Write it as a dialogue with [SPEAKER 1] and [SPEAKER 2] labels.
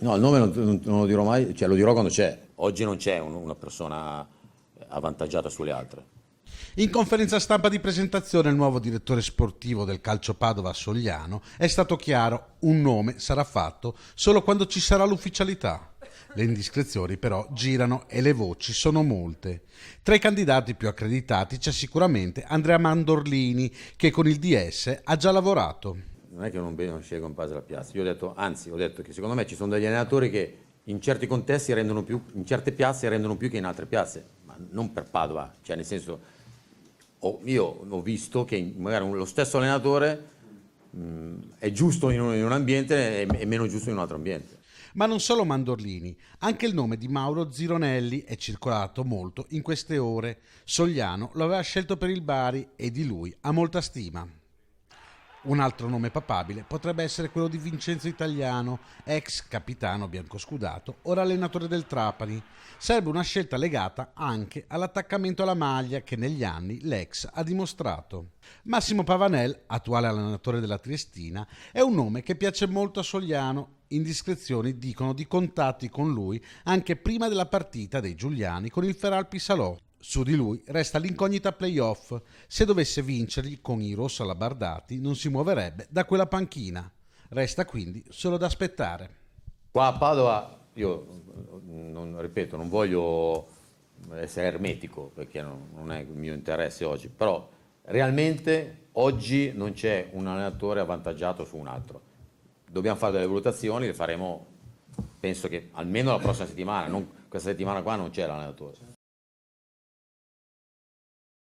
[SPEAKER 1] No, il nome non lo dirò mai, cioè lo dirò quando c'è. Oggi non c'è una persona avvantaggiata sulle altre.
[SPEAKER 2] In conferenza stampa di presentazione il nuovo direttore sportivo del Calcio Padova Sogliano è stato chiaro: un nome sarà fatto solo quando ci sarà l'ufficialità. Le indiscrezioni però girano e le voci sono molte. Tra i candidati più accreditati c'è sicuramente Andrea Mandorlini, che con il DS ha già lavorato.
[SPEAKER 1] Non è che non scelgo in base alla piazza, io ho detto, anzi, ho detto che secondo me ci sono degli allenatori che in certi contesti rendono più, in certe piazze rendono più che in altre piazze, ma non per Padova, cioè nel senso, io ho visto che magari lo stesso allenatore è giusto in un ambiente e meno giusto in un altro ambiente.
[SPEAKER 2] Ma non solo Mandorlini, anche il nome di Mauro Zironelli è circolato molto in queste ore. Sogliano lo aveva scelto per il Bari e di lui ha molta stima. Un altro nome papabile potrebbe essere quello di Vincenzo Italiano, ex capitano biancoscudato, ora allenatore del Trapani. Sarebbe una scelta legata anche all'attaccamento alla maglia che negli anni l'ex ha dimostrato. Massimo Pavanel, attuale allenatore della Triestina, è un nome che piace molto a Sogliano. Indiscrezioni dicono di contatti con lui anche prima della partita dei Giuliani con il Feralpi Salò. Su di lui resta l'incognita playoff. Se dovesse vincerli con i rossalabardati non si muoverebbe da quella panchina. Resta quindi solo da aspettare.
[SPEAKER 1] Qua a Padova, io ripeto, non voglio essere ermetico perché non è il mio interesse oggi, però realmente oggi non c'è un allenatore avvantaggiato su un altro. Dobbiamo fare delle valutazioni, le faremo, penso che almeno la prossima settimana, questa settimana qua non c'è l'allenatore.